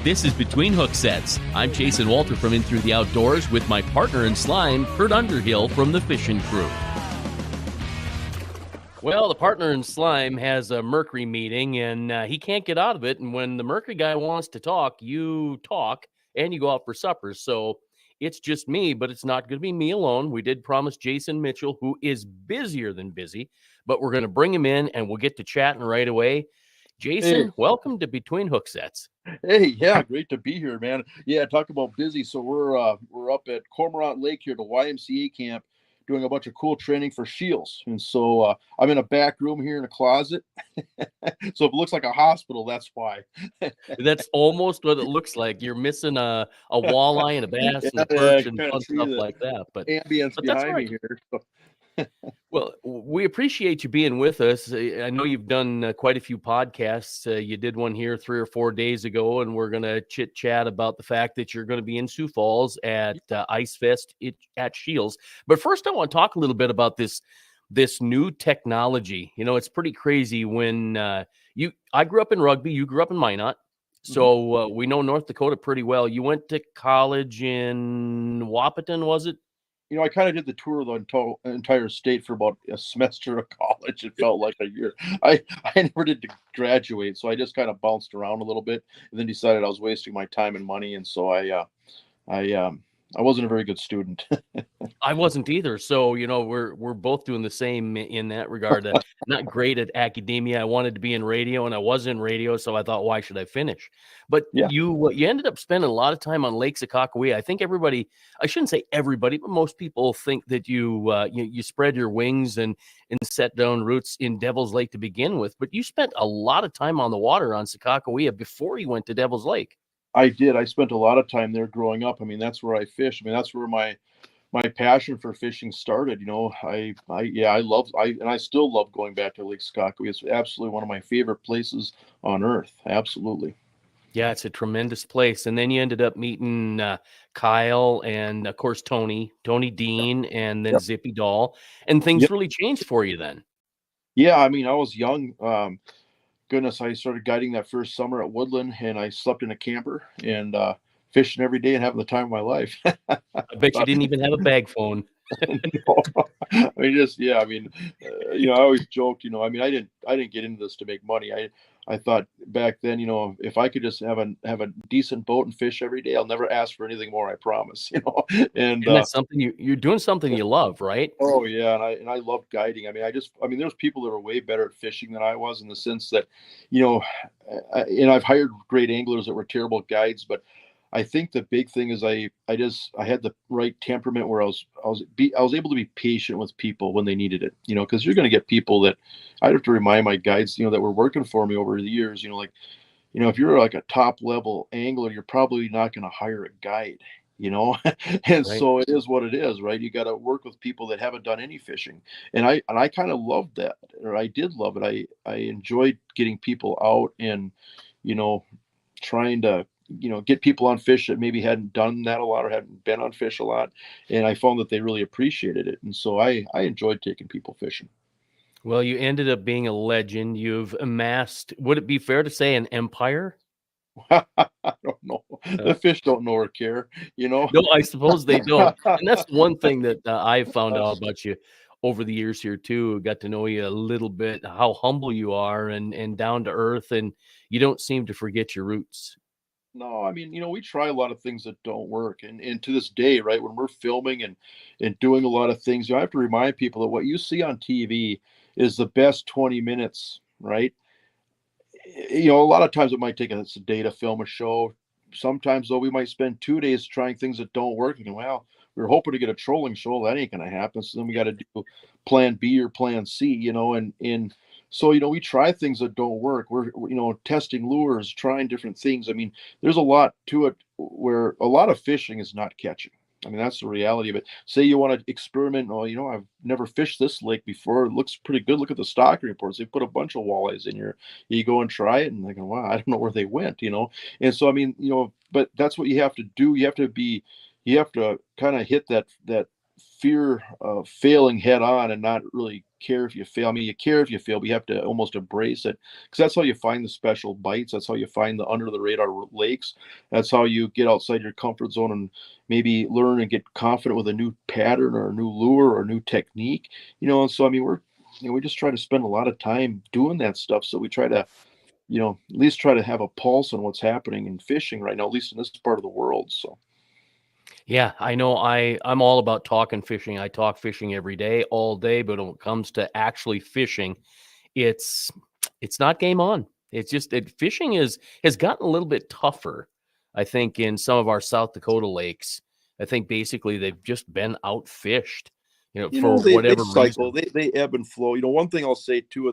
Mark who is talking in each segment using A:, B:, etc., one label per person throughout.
A: This is Between Hook Sets. I'm Jason Walter from In Through the Outdoors with my partner in slime, Kurt Underhill from the fishing crew. Well, the partner in slime has a Mercury meeting, and he can't get out of it. And when the Mercury guy wants to talk, you talk, and you go out for supper. So it's just me, but it's not going to be me alone. We did promise Jason Mitchell, who is busier than busy, but we're going to bring him in, and we'll get to chatting right away. Jason, welcome to Between Hook Sets.
B: Hey, yeah, great to be here, man. Yeah, talk about busy. So we're up at Cormorant Lake here, the YMCA camp, doing a bunch of cool training for Scheels. And so I'm in a back room here in a closet. So if it looks like a hospital, that's why.
A: That's almost what it looks like. You're missing a walleye and a bass and a perch and fun stuff like that. But
B: ambience behind me here.
A: Well, we appreciate you being with us. I know you've done quite a few podcasts. You did one here 3 or 4 days ago, and we're going to chit chat about the fact that you're going to be in Sioux Falls at Ice Fest at Scheels. But first, I want to talk a little bit about this new technology. You know, it's pretty crazy when I grew up in Rugby, you grew up in Minot. So we know North Dakota pretty well. You went to college in Wahpeton, was it?
B: You know, I kind of did the tour of the entire state for about a semester of college. It felt like a year. I never did graduate, so I just kind of bounced around a little bit, and then decided I was wasting my time and money, and so I wasn't a very good student.
A: I wasn't either. So, you know, we're both doing the same in that regard. Not great at academia. I wanted to be in radio, and I was in radio, so I thought, why should I finish? But
B: yeah.
A: You ended up spending a lot of time on Lake Sakakawea. I think everybody, I shouldn't say everybody, but most people think that you spread your wings and set down roots in Devil's Lake to begin with. But you spent a lot of time on the water on Sakakawea before you went to Devil's Lake.
B: I did. I spent a lot of time there growing up. I mean, that's where I fish. I mean, that's where my passion for fishing started. You know, I still love going back to Lake Sakakawea. It's absolutely one of my favorite places on earth. Absolutely.
A: Yeah, it's a tremendous place. And then you ended up meeting Kyle and, of course, Tony Dean, and then Zippy Doll. And things really changed for you then.
B: Yeah, I mean, I was young. Goodness, I started guiding that first summer at Woodland, and I slept in a camper and fishing every day and having the time of my life.
A: I bet you didn't even have a bag phone.
B: No. I mean, you know, I always joked, you know, I mean, I didn't get into this to make money. I thought back then, you know, if I could just have a decent boat and fish every day, I'll never ask for anything more, I promise, you know. And
A: that's something you're doing something you love, right?
B: Oh yeah. And I love guiding. I mean, there's people that are way better at fishing than I was, in the sense that, you know, and I've hired great anglers that were terrible guides, but I think the big thing is I had the right temperament where I was able to be patient with people when they needed it, you know, because you're going to get people that I have to remind my guides, you know, that were working for me over the years, you know, like, you know, if you're like a top level angler, you're probably not going to hire a guide, you know, and
A: Right.
B: So it is what it is, right? You got to work with people that haven't done any fishing. And I kind of loved that, or I did love it. I enjoyed getting people out and, you know, trying to, you know, get people on fish that maybe hadn't done that a lot or hadn't been on fish a lot. And I found that they really appreciated it. And so I enjoyed taking people fishing.
A: Well, you ended up being a legend. You've amassed, would it be fair to say, an empire?
B: I don't know. The fish don't know or care, you know?
A: No, I suppose they don't. And that's one thing that I've found out about you over the years here too. Got to know you a little bit, how humble you are and down to earth, and you don't seem to forget your roots.
B: No, I mean, you know, we try a lot of things that don't work. And to this day, right, when we're filming and doing a lot of things, you know, I have to remind people that what you see on TV is the best 20 minutes, right? You know, a lot of times it might take us a day to film a show. Sometimes, though, we might spend 2 days trying things that don't work. And, well, we were hoping to get a trolling show. That ain't going to happen. So then we got to do plan B or plan C, you know, and so, you know, we try things that don't work. We're, you know, testing lures, trying different things. I mean, there's a lot to it where a lot of fishing is not catching. I mean, that's the reality of it. Say you want to experiment. Oh, you know, I've never fished this lake before. It looks pretty good. Look at the stocking reports. They put a bunch of walleyes in here. You go and try it, and they go, wow, I don't know where they went, you know? And so, I mean, you know, but that's what you have to do. You have to kind of hit that fear of failing head on and not really care if you fail. I mean, you care if you fail, but you have to almost embrace it, because that's how you find the special bites. That's how you find the under the radar lakes. That's how you get outside your comfort zone and maybe learn and get confident with a new pattern or a new lure or a new technique. And so I mean, we just try to spend a lot of time doing that stuff. So we try to, at least try to have a pulse on what's happening in fishing right now, at least in this part of the world. So.
A: Yeah, I know I'm all about talking fishing. I talk fishing every day, all day, but when it comes to actually fishing, it's it's not game on. It's just that fishing has gotten a little bit tougher, I think, in some of our South Dakota lakes. I think basically they've just been outfished, for
B: They
A: whatever
B: cycle,
A: reason.
B: they ebb and flow. One thing I'll say too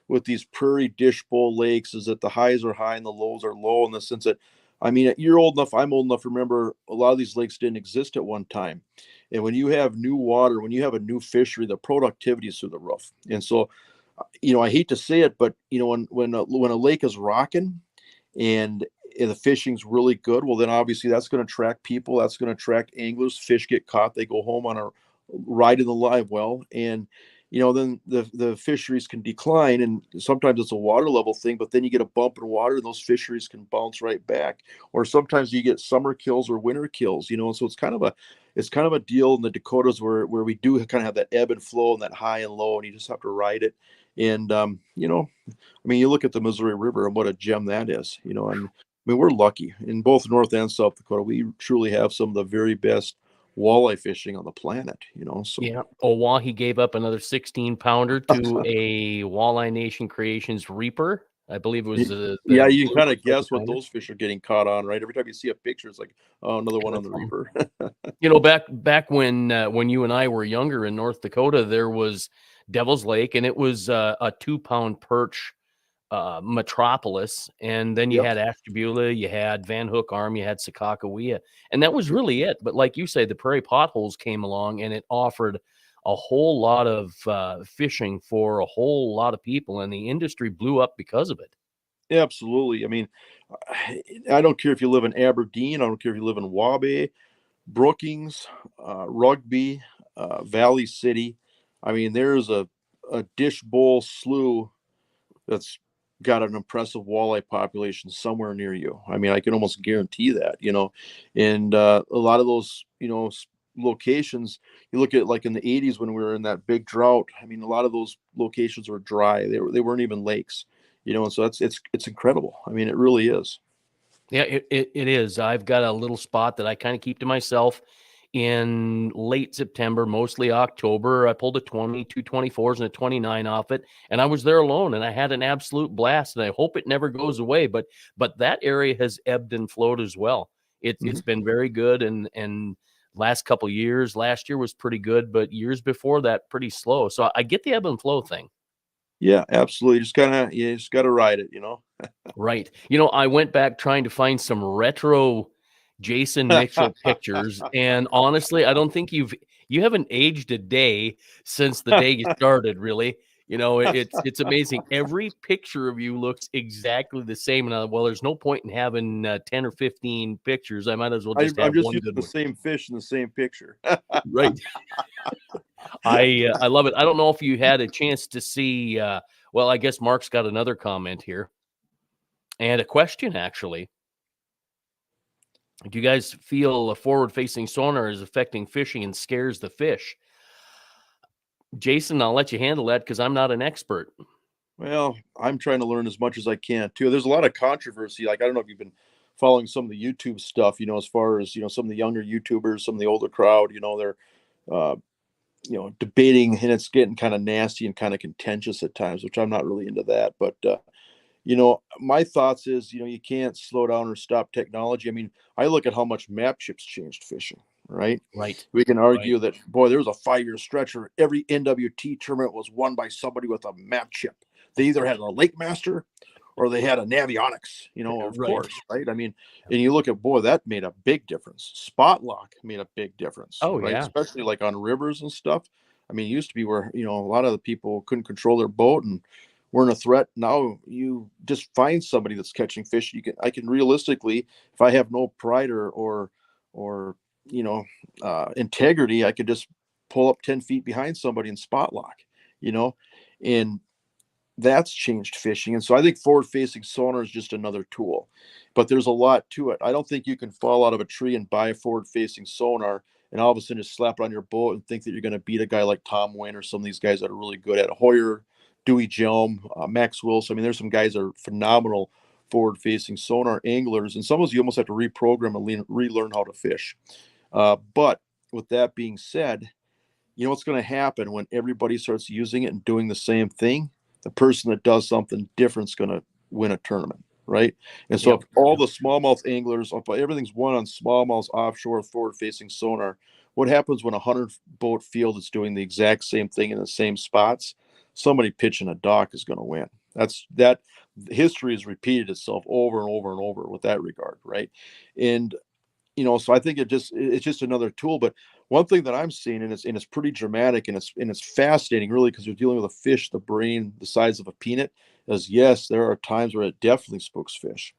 B: with these prairie dish bowl lakes is that the highs are high and the lows are low, in the sense that, I mean, you're old enough, I'm old enough to remember a lot of these lakes didn't exist at one time. And when you have new water, when you have a new fishery, the productivity is through the roof. And so, I hate to say it, but when a lake is rocking and the fishing's really good, well, then obviously that's going to attract people. That's going to attract anglers. Fish get caught. They go home on a ride in the live well, and then the fisheries can decline, and sometimes it's a water level thing. But then you get a bump in water, and those fisheries can bounce right back. Or sometimes you get summer kills or winter kills. And so it's kind of a deal in the Dakotas where we do kind of have that ebb and flow and that high and low, and you just have to ride it. And I mean, you look at the Missouri River and what a gem that is, and I mean, we're lucky in both North and South Dakota. We truly have some of the very best walleye fishing on the planet. So
A: Yeah. Oahe gave up another 16-pounder to a Walleye Nation Creations Reaper. I believe it was
B: yeah,
A: the
B: you can
A: blue
B: kind of
A: second
B: guess what
A: timer.
B: those fish are getting caught on, right? Every time you see a picture, it's like, oh, another one on the Reaper.
A: Back when you and I were younger in North Dakota, there was Devil's Lake, and it was a 2-pound perch metropolis. And then you
B: Yep.
A: had Ashtabula, you had Van Hook Arm, you had Sakakawea, and that was really it. But like you say, the prairie potholes came along, and it offered a whole lot of fishing for a whole lot of people, and the industry blew up because of it.
B: Absolutely. I mean, I don't care if you live in Aberdeen. I don't care if you live in Wabae, Brookings, Rugby, Valley City. I mean, there's a dish bowl slough that's got an impressive walleye population somewhere near you. I mean, I can almost guarantee that. And a lot of those, locations, you look at like in the 80s when we were in that big drought. I mean, a lot of those locations were dry. They weren't even lakes. And so it's incredible. I mean, it really is.
A: Yeah, it is. I've got a little spot that I kind of keep to myself in late September, mostly October. I pulled a 20, 224s and a 29 off it, and I was there alone, and I had an absolute blast, and I hope it never goes away. But that area has ebbed and flowed as well. It's
B: Mhm.
A: been very good, and last couple years, last year was pretty good, but years before that, pretty slow. So I get the ebb and flow thing.
B: Yeah, absolutely. You just got to ride it.
A: Right. I went back trying to find some retro Jason Mitchell pictures, and honestly, I don't think you haven't aged a day since the day you started, really. It's amazing. Every picture of you looks exactly the same. And well, there's no point in having 10 or 15 pictures. I might as well just
B: I'm
A: have
B: just
A: one
B: using
A: good
B: the
A: one.
B: same fish in the same picture.
A: Right. I love it. I don't know if you had a chance to see. Well, I guess Mark's got another comment here and a question actually. Do you guys feel a forward-facing sonar is affecting fishing and scares the fish? Jason, I'll let you handle that because I'm not an expert.
B: Well, I'm trying to learn as much as I can too. There's a lot of controversy. Like, I don't know if you've been following some of the YouTube stuff, as far as, some of the younger YouTubers, some of the older crowd, they're, uh, debating, and it's getting kind of nasty and kind of contentious at times, which I'm not really into that. But, my thoughts is, you can't slow down or stop technology. I mean, I look at how much map chips changed fishing, right?
A: Right.
B: We can
A: Right.
B: argue that, boy, there was a 5-year stretch where every NWT tournament was won by somebody with a map chip. They either had a Lake Master or they had a Navionics, of
A: Right.
B: course, right? I mean, and you look at, boy, that made a big difference. Spot lock made a big difference,
A: Oh,
B: right?
A: yeah.
B: Especially like on rivers and stuff. I mean, it used to be where, a lot of the people couldn't control their boat and weren't a threat. Now you just find somebody that's catching fish. I can realistically, if I have no pride or integrity, I could just pull up 10 feet behind somebody and spot lock. you know, and that's changed fishing. And so I think forward facing sonar is just another tool, but there's a lot to it. I don't think you can fall out of a tree and buy a forward facing sonar and all of a sudden just slap it on your boat and think that you're going to beat a guy like Tom Wynn or some of these guys that are really good at it. Hoyer, Dewey Jelm, Max Wilson. I mean, there's some guys that are phenomenal forward facing sonar anglers, and some of those you almost have to reprogram and relearn how to fish. But with that being said, you know what's going to happen when everybody starts using it and doing the same thing? The person that does something different is going to win a tournament, right? And so
A: Yep.
B: if all the smallmouth anglers, if everything's won on smallmouth offshore forward-facing sonar, what happens when a 100-boat field is doing the exact same thing in the same spots? Somebody pitching a dock is going to win. That history has repeated itself over and over and over with that regard, right? And so I think it's just another tool. But one thing that I'm seeing, and it's pretty dramatic, and it's fascinating, really, because you're dealing with a fish, the brain the size of a peanut. Is yes, there are times where it definitely spooks fish,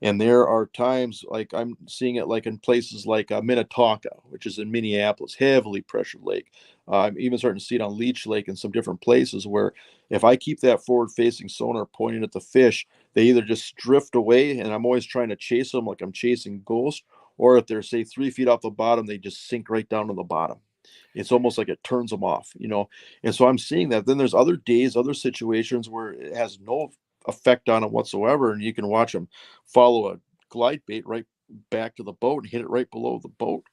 B: and there are times like I'm seeing it like in places like Minnetonka, which is in Minneapolis, heavily pressured lake. I'm even starting to see it on Leech Lake and some different places where if I keep that forward-facing sonar pointing at the fish, they either just drift away, and I'm always trying to chase them like I'm chasing ghosts, or if they're say 3 feet off the bottom, they just sink right down to the bottom. It's almost like it turns them off, And so I'm seeing that. Then there's other days, other situations where it has no effect on them whatsoever, and you can watch them follow a glide bait right back to the boat and hit it right below the boat,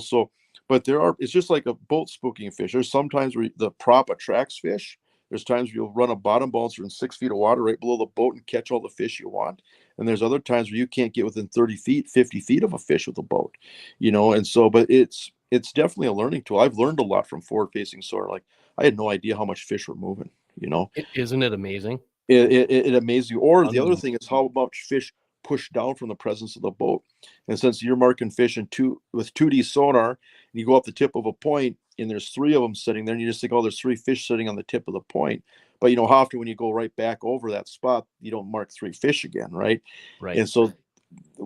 B: So, but it's just like a boat spooking fish. There's sometimes where the prop attracts fish. There's times where you'll run a bottom bouncer in 6 feet of water right below the boat and catch all the fish you want. And there's other times where you can't get within 30 feet, 50 feet of a fish with a boat, and so, but it's definitely a learning tool. I've learned a lot from forward facing sonar. Like I had no idea how much fish were moving.
A: Isn't it amazing?
B: It amazes you. Or the other
A: Unbelievable.
B: thing is how much fish push down from the presence of the boat. And since you're marking fish with 2D sonar, and you go up the tip of a point, and there's 3 of them sitting there, and you just think, oh, there's 3 fish sitting on the tip of the point. But how often when you go right back over that spot, you don't mark 3 fish again, right?
A: Right.
B: And so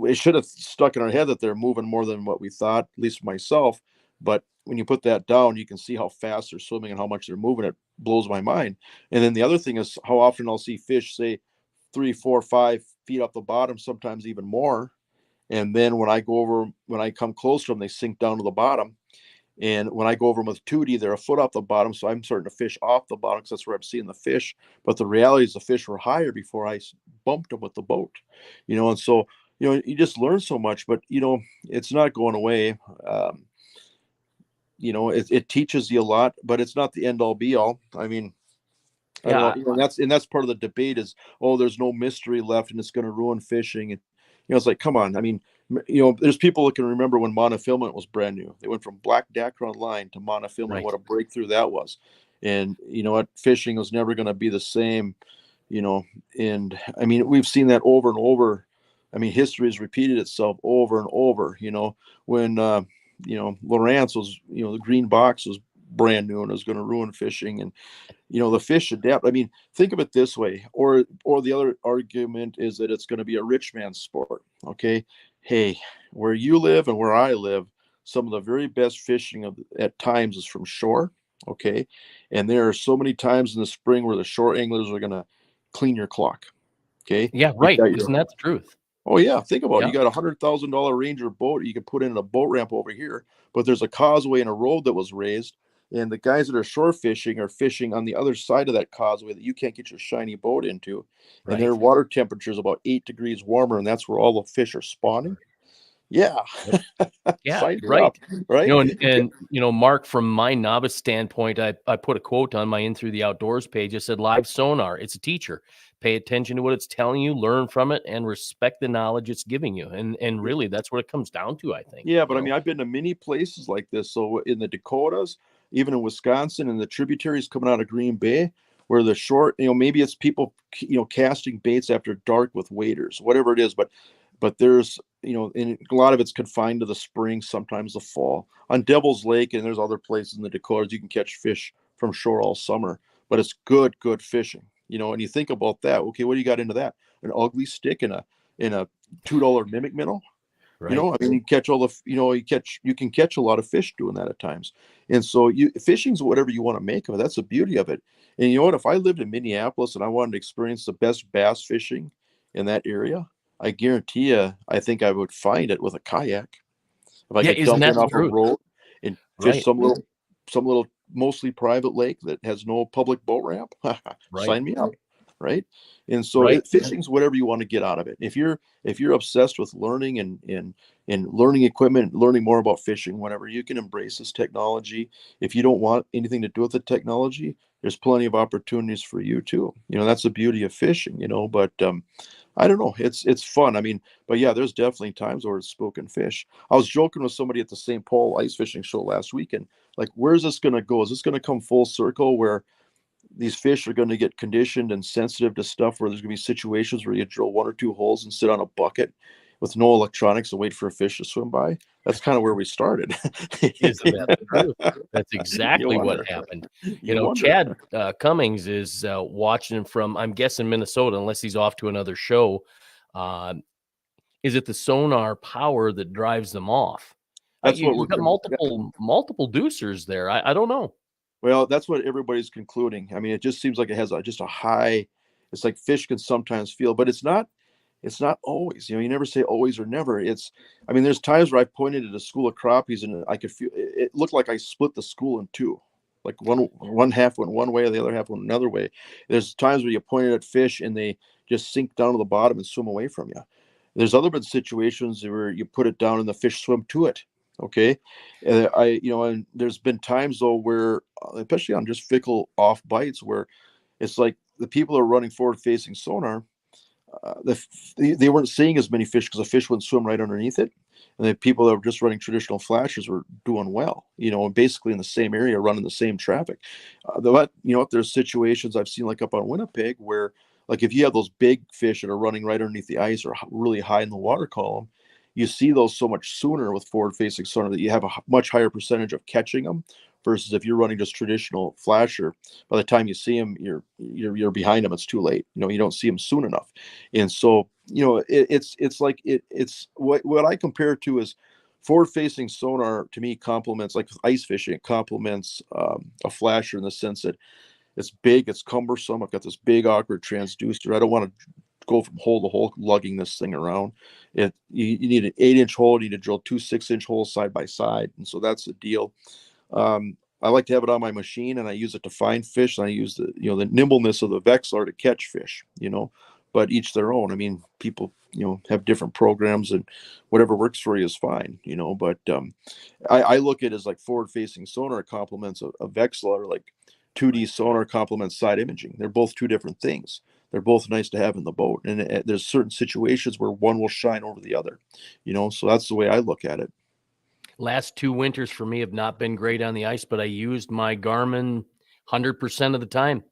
B: it should have stuck in our head that they're moving more than what we thought, at least myself. But when you put that down, you can see how fast they're swimming and how much they're moving. It blows my mind. And then the other thing is how often I'll see fish say 3, 4, 5 feet off the bottom, sometimes even more. And then when I come close to them, they sink down to the bottom. And when I go over them with 2D, they're a foot off the bottom. So I'm starting to fish off the bottom because that's where I'm seeing the fish. But the reality is the fish were higher before I bumped them with the boat, and so, you just learn so much, but, it's not going away. It teaches you a lot, but it's not the end all be all. I mean, I don't
A: Yeah.
B: know, and that's part of the debate is, oh, there's no mystery left and it's going to ruin fishing. And, it's like, come on. I mean, there's people that can remember when monofilament was brand new. They went from black Dacron line to monofilament.
A: Right.
B: What a breakthrough that was. And you know what? Fishing was never going to be the same, and I mean, we've seen that over and over. I mean, history has repeated itself over and over, when, Lowrance was, the green box was brand new and was going to ruin fishing. And, the fish adapt. I mean, think of it this way, or the other argument is that it's going to be a rich man's sport. Okay. Hey, where you live and where I live, some of the very best fishing at times is from shore. Okay. And there are so many times in the spring where the shore anglers are going to clean your clock. Okay.
A: Yeah.
B: You
A: Right.
B: got
A: Isn't that the truth?
B: Oh yeah, think about it.
A: Yeah.
B: You got $100,000 Ranger boat. You can put in a boat ramp over here, but there's a causeway and a road that was raised, and the guys that are shore fishing are fishing on the other side of that causeway that you can't get your shiny boat into, and their
A: Right.
B: water temperature is about 8 degrees warmer, and that's where all the fish are spawning. Yeah,
A: Yep. Yeah.
B: sign me
A: Right.
B: up, right?
A: And Mark, from my novice standpoint, I put a quote on my In Through the Outdoors page. It said, "Live sonar, it's a teacher. Pay attention to what it's telling you, learn from it, and respect the knowledge it's giving you." And really, that's what it comes down to, I think.
B: Yeah, but I mean, I've been to many places like this. So in the Dakotas, even in Wisconsin, and the tributaries coming out of Green Bay, where the short, maybe it's people, casting baits after dark with waders, whatever it is. But there's, and a lot of it's confined to the spring, sometimes the fall. On Devil's Lake, and there's other places in the Dakotas, you can catch fish from shore all summer. But it's good fishing, And you think about that. Okay, what do you got into that? An ugly stick and a $2 mimic minnow. You
A: Right.
B: know, I mean, you catch all the, you can catch a lot of fish doing that at times. And so fishing's whatever you want to make of it. That's the beauty of it. And you know what? If I lived in Minneapolis and I wanted to experience the best bass fishing in that area, I guarantee you, I think I would find it with a kayak. If I
A: Yeah.
B: could
A: Isn't
B: dump
A: that
B: in
A: the
B: off a
A: truth?
B: road and fish
A: Right.
B: some little mostly private lake that has no public boat ramp,
A: Right.
B: sign me up, right? And so
A: Right.
B: fishing's whatever you want to get out of it. If you're obsessed with learning and learning equipment, learning more about fishing, whatever, you can embrace this technology. If you don't want anything to do with the technology, there's plenty of opportunities for you too. That's the beauty of fishing, but I don't know. It's fun. I mean, but yeah, there's definitely times where it's spoken fish. I was joking with somebody at the St. Paul ice fishing show last weekend. Like, where's this going to go? Is this going to come full circle where these fish are going to get conditioned and sensitive to stuff where there's going to be situations where you drill one or two holes and sit on a bucket with no electronics and wait for a fish to swim by? That's kind of where we started.
A: Isn't that the truth? That's
B: You
A: exactly what
B: wonder.
A: happened.
B: You wonder.
A: Chad Cummings is watching from, I'm guessing, Minnesota, unless he's off to another show. Uh, is it the sonar power that drives them off?
B: That's what
A: You
B: we're
A: got multiple deucers there. I don't know.
B: Well, that's what everybody's concluding. I mean, it just seems like it has just a high. It's like fish can sometimes feel, but it's not. It's not always. You never say always or never. I mean, there's times where I pointed at a school of crappies and I could feel it looked like I split the school in two, like one half went one way, the other half went another way. There's times where you pointed at fish and they just sink down to the bottom and swim away from you. There's other been situations where you put it down and the fish swim to it. Okay, and there's been times though where, especially on just fickle off bites, where it's like the people that are running forward facing sonar, they weren't seeing as many fish because the fish wouldn't swim right underneath it. And the people that were just running traditional flashers were doing well, and basically in the same area, running the same traffic. There's situations I've seen like up on Winnipeg where, like, if you have those big fish that are running right underneath the ice or really high in the water column, you see those so much sooner with forward-facing sonar that you have a much higher percentage of catching them versus if you're running just traditional flasher. By the time you see them, you're behind them. It's too late. You don't see them soon enough. And so it's what I compare it to is forward-facing sonar. To me, complements, like with ice fishing, it complements a flasher in the sense that it's big, it's cumbersome. I've got this big awkward transducer. I don't want to go from hole to hole lugging this thing around. You need an 8-inch hole. You need to drill two 6-inch holes side by side, and so that's the deal. I like to have it on my machine, and I use it to find fish. And I use the nimbleness of the Vexlar to catch fish. But each their own. I mean, people have different programs, and whatever works for you is fine. But I look at it as like forward-facing sonar complements a Vexlar, like 2D sonar complements side imaging. They're both two different things. They're both nice to have in the boat, and there's certain situations where one will shine over the other. So that's the way I look at it.
A: Last 2 winters for me have not been great on the ice, but I used my Garmin 100% of the time.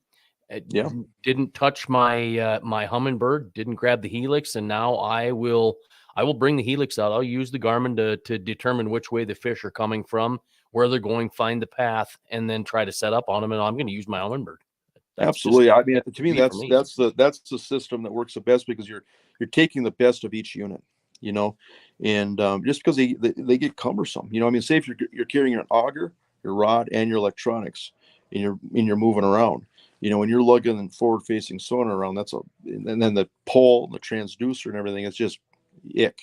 A: It
B: Yeah.
A: didn't touch my my Humminbird, didn't grab the helix, and now I will bring the helix out. I'll use the Garmin to determine which way the fish are coming from, where they're going, find the path, and then try to set up on them. And I'm going to use my Humminbird.
B: Absolutely. I mean,
A: That's
B: to me,
A: for
B: that's
A: me.
B: the system that works the best because you're taking the best of each unit, and just because they get cumbersome, I mean, say if you're carrying an auger, your rod, and your electronics, and you're moving around, when you're lugging forward facing sonar around, and then the pole, and the transducer, and everything, it's just ick,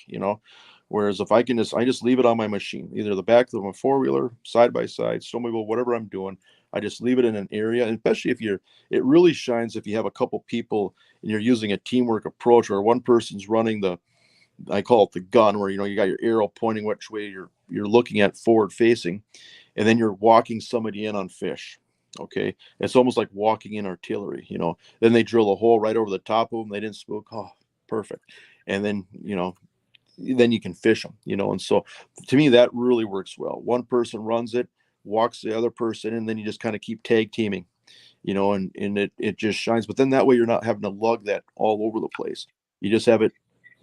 B: Whereas if I just leave it on my machine, either the back of my 4-wheeler, side by side, snowmobile, whatever I'm doing, I just leave it in an area, and especially it really shines if you have a couple people and you're using a teamwork approach, or one person's running I call it the gun, where you got your arrow pointing which way you're looking at forward facing, and then you're walking somebody in on fish. Okay, it's almost like walking in artillery. Then they drill a hole right over the top of them. They didn't spook. Oh, perfect. And then you can fish them. And so to me that really works well. One person runs it, walks the other person, and then you just kind of keep tag teaming, and it just shines. But then that way you're not having to lug that all over the place. You just have it,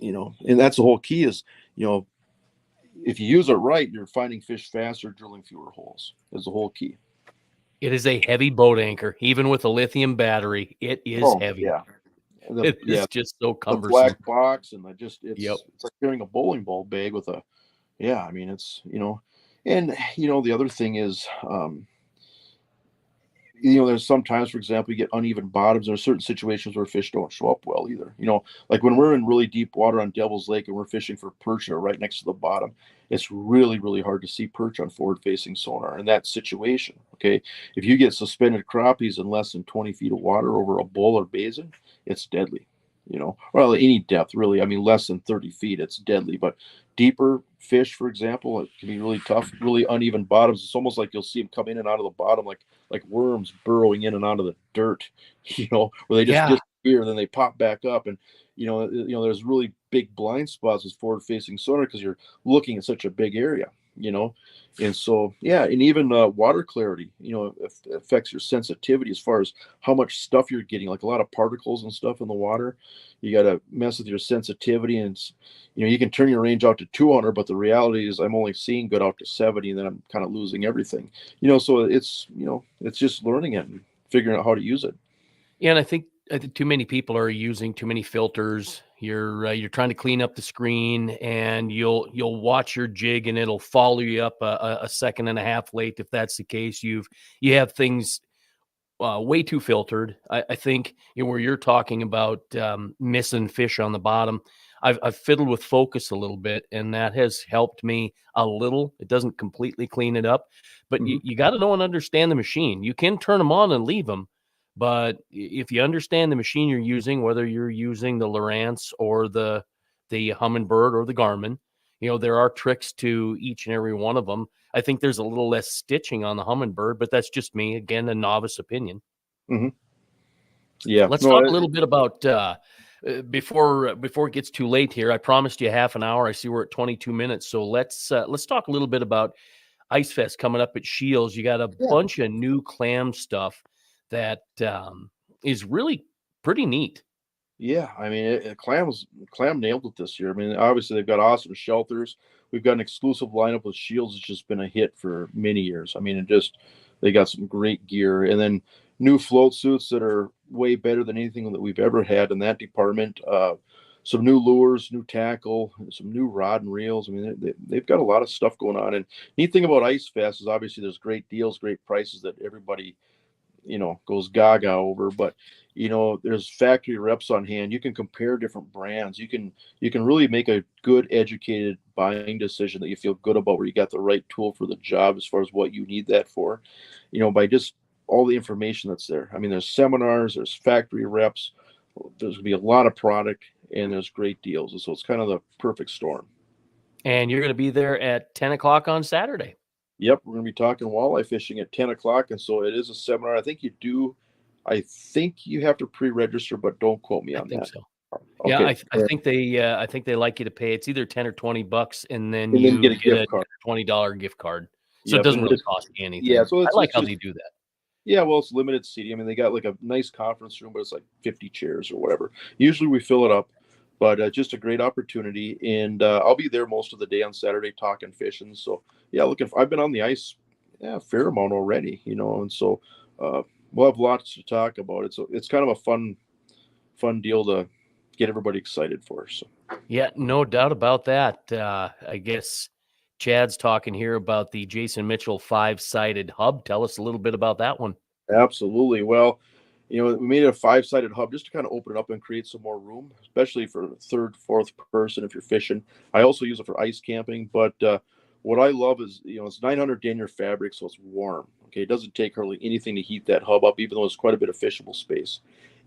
B: and that's the whole key is, if you use it right, you're finding fish faster, drilling fewer holes is the whole key.
A: It is a heavy boat anchor, even with a lithium battery. It is
B: Oh
A: heavy.
B: yeah,
A: It
B: Yeah,
A: is just so
B: the
A: cumbersome.
B: black box, and
A: Yep.
B: it's like carrying a bowling ball bag with a, yeah, I mean, it's, and the other thing is, there's sometimes, for example, you get uneven bottoms. There are certain situations where fish don't show up well either. Like when we're in really deep water on Devil's Lake and we're fishing for perch that are right next to the bottom, it's really, really hard to see perch on forward-facing sonar in that situation. Okay, if you get suspended crappies in less than 20 feet of water over a bowl or basin, it's deadly. Well, any depth really. I mean, less than 30 feet, it's deadly. But deeper fish, for example, it can be really tough. Really uneven bottoms. It's almost like you'll see them come in and out of the bottom, like worms burrowing in and out of the dirt, where they just
A: Yeah.
B: disappear and then they pop back up. And there's really big blind spots with forward-facing sonar because you're looking at such a big area. And so yeah, and even water clarity, affects your sensitivity as far as how much stuff you're getting, like a lot of particles and stuff in the water. You got to mess with your sensitivity, and you can turn your range out to 200, but the reality is I'm only seeing good out to 70, and then I'm kind of losing everything. So it's just learning it and figuring out how to use it.
A: Yeah, and I think too many people are using too many filters. You're trying to clean up the screen, and you'll watch your jig, and it'll follow you up a second and a half late. If that's the case, you have things way too filtered. I think where you're talking about missing fish on the bottom. I've fiddled with focus a little bit, and that has helped me a little. It doesn't completely clean it up, but
B: Hmm.
A: you got to know and understand the machine. You can turn them on and leave them, but if you understand the machine you're using, whether you're using the Lowrance or the Humminbird or the Garmin, there are tricks to each and every one of them. I think there's a little less stitching on the Humminbird, but that's just me, again, a novice opinion.
B: Hmm. Yeah,
A: Let's
B: no,
A: talk a little bit about before it gets too late here. I promised you half an hour. I see we're at 22 minutes, so let's talk a little bit about Ice Fest coming up at Scheels. You got a
B: yeah.
A: bunch of new clam stuff that is really pretty neat.
B: Yeah, I mean, Clam nailed it this year. I mean, obviously they've got awesome shelters. We've got an exclusive lineup with Shields. It's just been a hit for many years. I mean, they got some great gear, and then new float suits that are way better than anything that we've ever had in that department. Some new lures, new tackle, some new rod and reels. I mean, they've got a lot of stuff going on. And neat thing about Ice Fest is obviously there's great deals, great prices that everybody goes gaga over. But there's factory reps on hand. You can compare different brands. You can really make a good educated buying decision that you feel good about, where you got the right tool for the job as far as what you need that for, by just all the information that's there. I mean, there's seminars, there's factory reps, there's gonna be a lot of product, and there's great deals. And so it's kind of the perfect storm.
A: And you're going to be there at 10 o'clock on Saturday.
B: Yep, we're going to be talking walleye fishing at 10 o'clock. And so it is a seminar. I think you have to pre-register, but don't quote me
A: I
B: on
A: think
B: that.
A: so. Yeah,
B: Okay.
A: I think they like you to pay. It's either 10 or $20, and then
B: And then
A: you
B: get a
A: get a
B: gift card.
A: $20 gift card. So it
B: Yep.
A: doesn't
B: And
A: really
B: just,
A: cost you
B: yeah,
A: anything.
B: so
A: I
B: it's,
A: like
B: it's
A: how
B: just,
A: they do that.
B: yeah, well, it's limited seating. I mean, they got like a nice conference room, but it's like 50 chairs or whatever. Usually we fill it up, but just a great opportunity. And I'll be there most of the day on Saturday talking fishing. So, yeah, I've been on the ice, yeah, a fair amount already, and so we'll have lots to talk about. It's kind of a fun deal to get everybody excited for. So,
A: Yeah, no doubt about that. I guess Chad's talking here about the Jason Mitchell 5-sided hub. Tell us a little bit about that one.
B: absolutely. Well, we made it a 5-sided hub just to kind of open it up and create some more room, especially for third, fourth person if you're fishing. I also use it for ice camping, but what I love is, it's 900 denier fabric, so it's warm. Okay, it doesn't take hardly anything to heat that hub up, even though it's quite a bit of fishable space,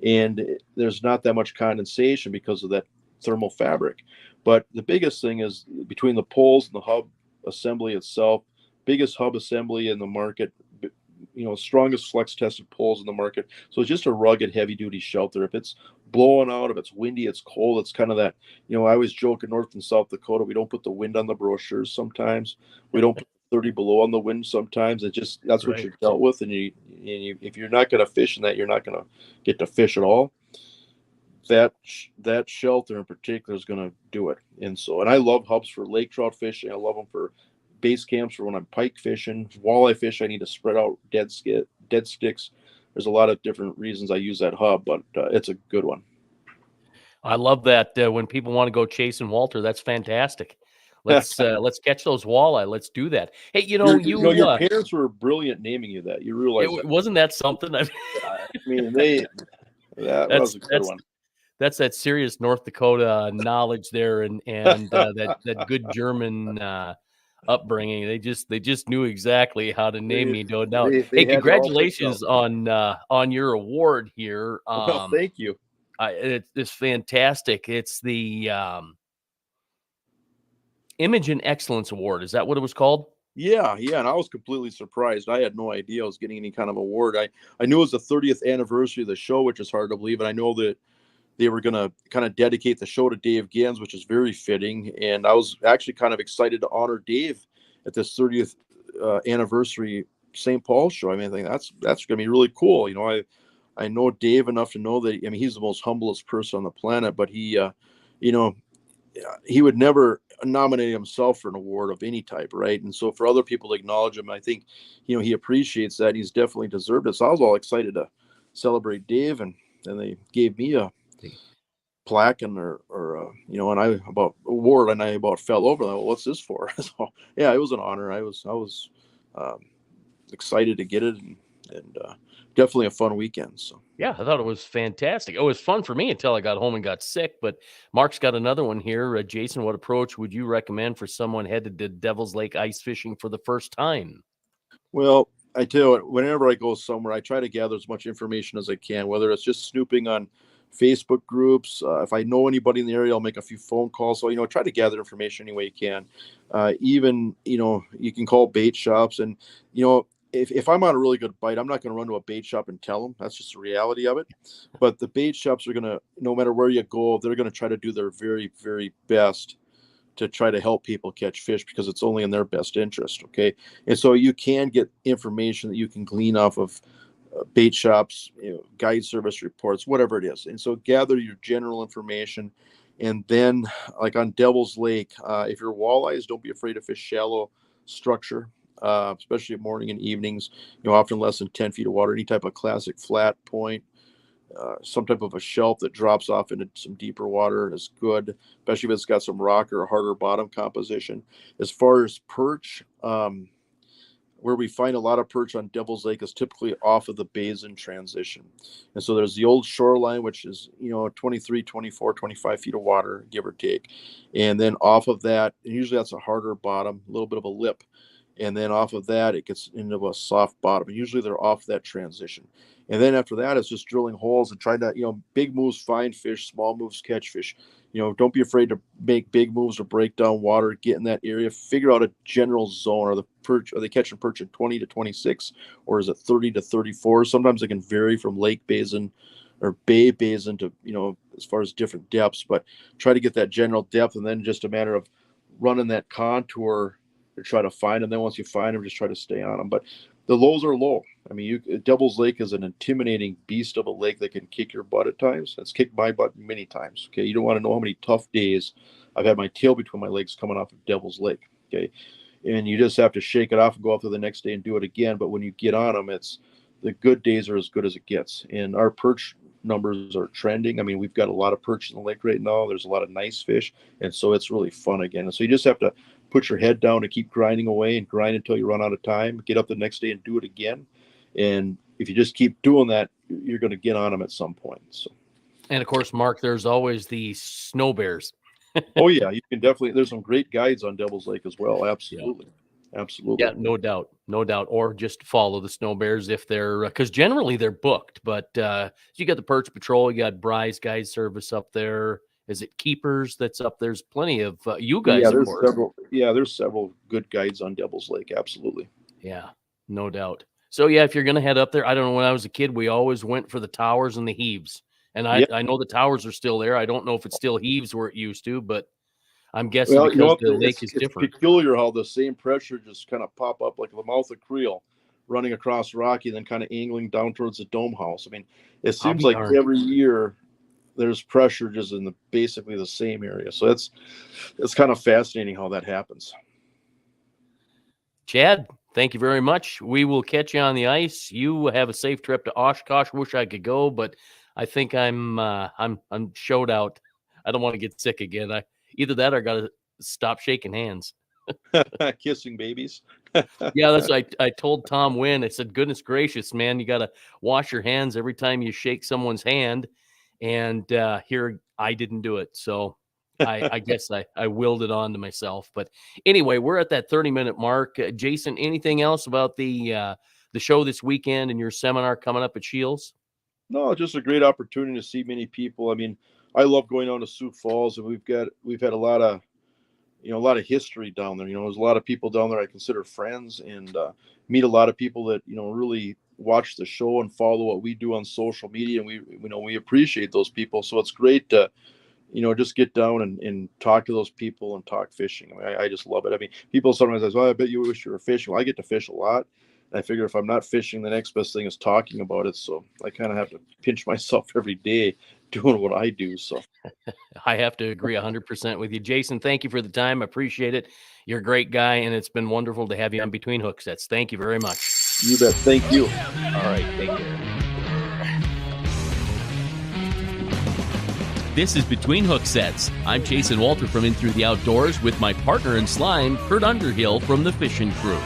B: and there's not that much condensation because of that thermal fabric. But the biggest thing is between the poles and the hub assembly itself, biggest hub assembly in the market, strongest flex tested poles in the market. So it's just a rugged, heavy duty shelter. If it's blowing out, if it's windy, it's cold, it's kind of that, I always joke in North and South Dakota, we don't put the wind on the brochures sometimes. We don't put 30 below on the wind sometimes. That's what
A: Right.
B: you're dealt with. If you're not going to fish in that, you're not going to get to fish at all. That shelter in particular is going to do it. And I love hubs for lake trout fishing. I love them for base camps for when I'm pike fishing, walleye fish. I need to spread out dead sticks. There's a lot of different reasons I use that hub, but it's a good one.
A: I love that when people want to go chasing Walter. That's fantastic. Let's catch those walleye. Let's do that. Hey,
B: Your parents were brilliant naming you that. You realize that?
A: wasn't that something?
B: I mean, that was a good one.
A: That's that serious North Dakota knowledge there, and that good German upbringing. They just knew exactly how to name me, no doubt.
B: They
A: Hey, congratulations on your award here.
B: Well, thank you.
A: It's fantastic. It's the Image and Excellence Award. Is that what it was called?
B: Yeah, and I was completely surprised. I had no idea I was getting any kind of award. I knew it was the 30th anniversary of the show, which is hard to believe, and I know that they were going to kind of dedicate the show to Dave Gans, which is very fitting. And I was actually kind of excited to honor Dave at this 30th anniversary St. Paul show. I mean, I think that's going to be really cool. I know Dave enough to know that, I mean, he's the most humblest person on the planet, but he would never nominate himself for an award of any type, right? And so for other people to acknowledge him, I think, he appreciates that. He's definitely deserved it. So I was all excited to celebrate Dave, and they gave me a plaque and and I about award, and I about fell over. Like, well, what's this for? So yeah, it was an honor. I was excited to get it, and definitely a fun weekend. So
A: yeah, I thought it was fantastic. It was fun for me until I got home and got sick. But Mark's got another one here. Jason, what approach would you recommend for someone headed to Devil's Lake ice fishing for the first time?
B: Well, I tell you what, whenever I go somewhere, I try to gather as much information as I can, whether it's just snooping on Facebook groups. If I know anybody in the area, I'll make a few phone calls. So, try to gather information any way you can. Even, you can call bait shops, and, if I'm on a really good bite, I'm not going to run to a bait shop and tell them. That's just the reality of it. But the bait shops are going to, no matter where you go, they're going to try to do their very, very best to try to help people catch fish, because it's only in their best interest. Okay. And so you can get information that you can glean off of bait shops, guide service reports, whatever it is. And so gather your general information. And then, like on Devil's Lake, if you're walleyes, don't be afraid to fish shallow structure, especially at morning and evenings, often less than 10 feet of water, any type of classic flat point. Some type of a shelf that drops off into some deeper water is good, especially if it's got some rock or a harder bottom composition. As far as perch, where we find a lot of perch on Devil's Lake is typically off of the basin transition. And so there's the old shoreline, which is, 23, 24, 25 feet of water, give or take. And then off of that, usually that's a harder bottom, a little bit of a lip. And then off of that, it gets into a soft bottom. And usually they're off that transition. And then after that, it's just drilling holes and trying to, big moves find fish, small moves catch fish. Don't be afraid to make big moves or break down water, get in that area, figure out a general zone. Are they catching perch at 20 to 26, or is it 30 to 34? Sometimes it can vary from lake basin or bay basin to, as far as different depths, but try to get that general depth, and then just a matter of running that contour to try to find them. Then once you find them, just try to stay on them. But the lows are low. I mean, Devil's Lake is an intimidating beast of a lake that can kick your butt at times. It's kicked my butt many times. Okay, you don't want to know how many tough days I've had my tail between my legs coming off of Devil's Lake. Okay, and you just have to shake it off and go out there the next day and do it again. But when you get on them, it's the good days are as good as it gets. And our perch numbers are trending. I mean, we've got a lot of perch in the lake right now. There's a lot of nice fish, and so it's really fun again. And so you just have to put your head down and keep grinding away and grind until you run out of time. Get up the next day and do it again. And if you just keep doing that, you're going to get on them at some point. So,
A: and of course, Mark, there's always the snow bears.
B: Oh yeah, you can definitely. There's some great guides on Devil's Lake as well. Absolutely, absolutely.
A: Yeah, no doubt. Or just follow the snow bears if they're, because generally they're booked. But you got the Perch Patrol, you got Bry's Guide Service up there. Is it Keepers that's up? There's plenty of you guys.
B: Yeah,
A: of course.
B: There's several good guides on Devil's Lake. Absolutely.
A: Yeah, no doubt. So yeah, if you're going to head up there, I don't know. When I was a kid, we always went for the towers and the heaves. And I know the towers are still there. I don't know if it still heaves where it used to, but I'm guessing because the lake is different.
B: It's peculiar how the same pressure just kind of pop up like the mouth of Creel running across Rocky, then kind of angling down towards the Dome House. I mean, it seems like every year there's pressure just in basically the same area. So it's kind of fascinating how that happens.
A: Chad, thank you very much. We will catch you on the ice. You have a safe trip to Oshkosh. Wish I could go, but I think I'm showed out. I don't want to get sick again. Either that or got to stop shaking hands.
B: Kissing babies.
A: Yeah, that's what I told Tom Wynn. I said, goodness gracious, man, you got to wash your hands every time you shake someone's hand. And here, I didn't do it. So I guess I willed it on to myself. But anyway, we're at that 30-minute mark. Jason, anything else about the show this weekend and your seminar coming up at Scheels?
B: No, just a great opportunity to see many people. I mean, I love going down to Sioux Falls, and we've had a lot of history down there. There's a lot of people down there I consider friends, and meet a lot of people that really watch the show and follow what we do on social media, and we appreciate those people. So it's great to just get down and talk to those people and talk fishing. I mean, I just love it. I mean, people sometimes say, "Well, I bet you wish you were fishing." Well, I get to fish a lot. I figure if I'm not fishing, the next best thing is talking about it. So I kind of have to pinch myself every day doing what I do. So
A: I have to agree 100% with you. Jason, thank you for the time. I appreciate it. You're a great guy, and it's been wonderful to have you on Between Hook Sets. Thank you very much.
B: You bet. Thank you.
A: All right. Take care.
C: This is Between Hook Sets. I'm Jason Walter from In Through the Outdoors with my partner in slime, Kurt Underhill from the Fishing Crew.